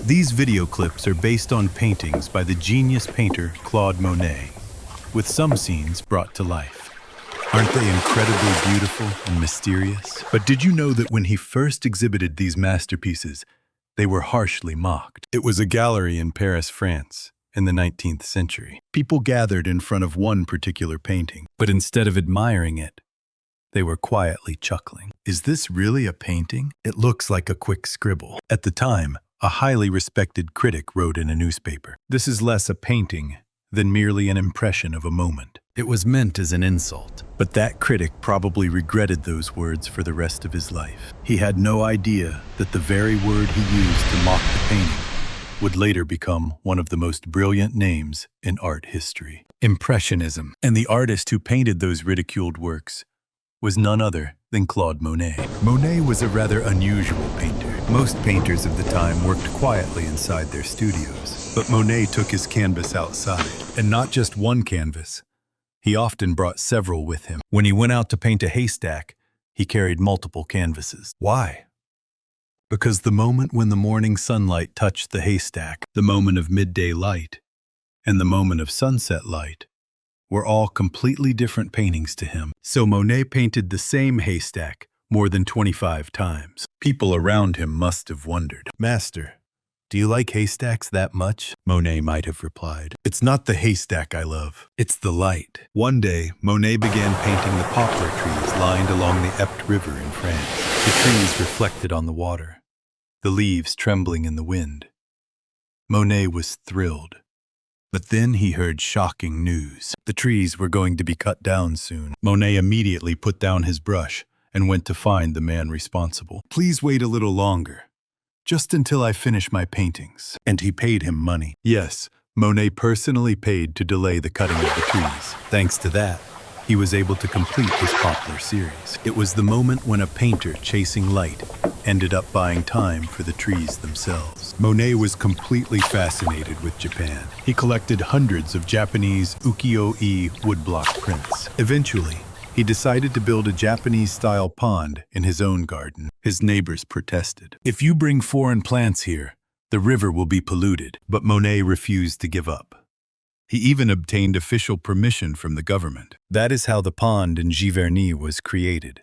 These video clips are based on paintings by the genius painter Claude Monet, with some scenes brought to life. Aren't they incredibly beautiful and mysterious? But did you know that when he first exhibited these masterpieces, they were harshly mocked? It was a gallery in Paris, France, in the 19th century. People gathered in front of one particular painting, but instead of admiring it, they were quietly chuckling. Is this really a painting? It looks like a quick scribble. At the time, a highly respected critic wrote in a newspaper, "This is less a painting than merely an impression of a moment." It was meant as an insult, but that critic probably regretted those words for the rest of his life. He had no idea that the very word he used to mock the painting would later become one of the most brilliant names in art history. Impressionism. And the artist who painted those ridiculed works was none other than Claude Monet. Monet was a rather unusual painter. Most painters of the time worked quietly inside their studios, but Monet took his canvas outside. And not just one canvas. He often brought several with him. When he went out to paint a haystack, he carried multiple canvases. Why? Because the moment when the morning sunlight touched the haystack, the moment of midday light, and the moment of sunset light, were all completely different paintings to him. So Monet painted the same haystack more than 25 times. People around him must have wondered, "Master, do you like haystacks that much?" Monet might have replied, "It's not the haystack I love, it's the light." One day, Monet began painting the poplar trees lined along the Epte River in France. The trees reflected on the water, the leaves trembling in the wind. Monet was thrilled. But then he heard shocking news. The trees were going to be cut down soon. Monet immediately put down his brush and went to find the man responsible. "Please wait a little longer, just until I finish my paintings." And he paid him money. Yes, Monet personally paid to delay the cutting of the trees. Thanks to that, he was able to complete his poplar series. It was the moment when a painter chasing light ended up buying time for the trees themselves. Monet was completely fascinated with Japan. He collected hundreds of Japanese ukiyo-e woodblock prints. Eventually, he decided to build a Japanese-style pond in his own garden. His neighbors protested. "If you bring foreign plants here, the river will be polluted." But Monet refused to give up. He even obtained official permission from the government. That is how the pond in Giverny was created,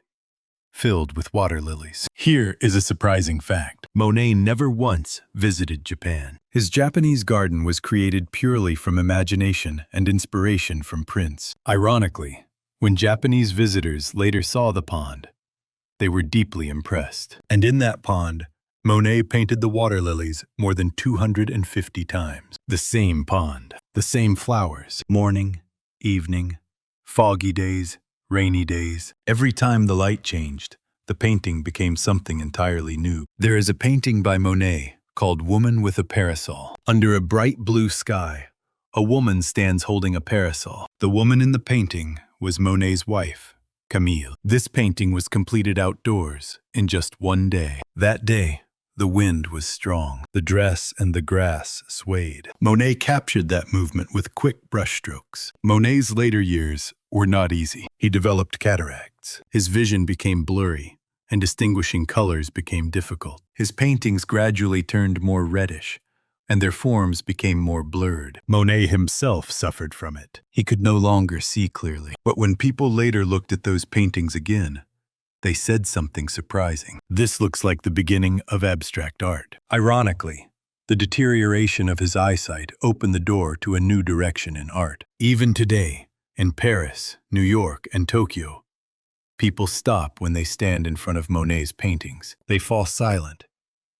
filled with water lilies. Here is a surprising fact. Monet never once visited Japan. His Japanese garden was created purely from imagination and inspiration from prints. Ironically, when Japanese visitors later saw the pond, they were deeply impressed. And in that pond, Monet painted the water lilies more than 250 times. The same pond, the same flowers, morning, evening, foggy days, rainy days. Every time the light changed, the painting became something entirely new. There is a painting by Monet called "Woman with a Parasol." Under a bright blue sky, a woman stands holding a parasol. The woman in the painting was Monet's wife, Camille. This painting was completed outdoors in just one day. That day, the wind was strong. The dress and the grass swayed. Monet captured that movement with quick brushstrokes. Monet's later years were not easy. He developed cataracts. His vision became blurry, and distinguishing colors became difficult. His paintings gradually turned more reddish, and their forms became more blurred. Monet himself suffered from it. He could no longer see clearly. But when people later looked at those paintings again, they said something surprising. This looks like the beginning of abstract art. Ironically, the deterioration of his eyesight opened the door to a new direction in art. Even today, in Paris, New York, and Tokyo, people stop when they stand in front of Monet's paintings. They fall silent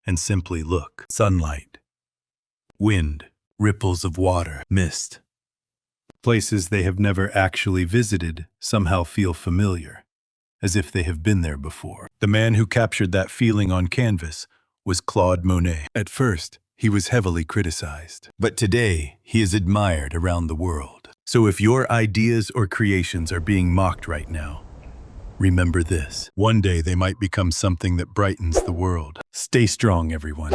and simply look. Sunlight, wind, ripples of water, mist. Places they have never actually visited somehow feel familiar, as if they have been there before. The man who captured that feeling on canvas was Claude Monet. At first, he was heavily criticized, but today he is admired around the world. So if your ideas or creations are being mocked right now, remember this. One day they might become something that brightens the world. Stay strong, everyone.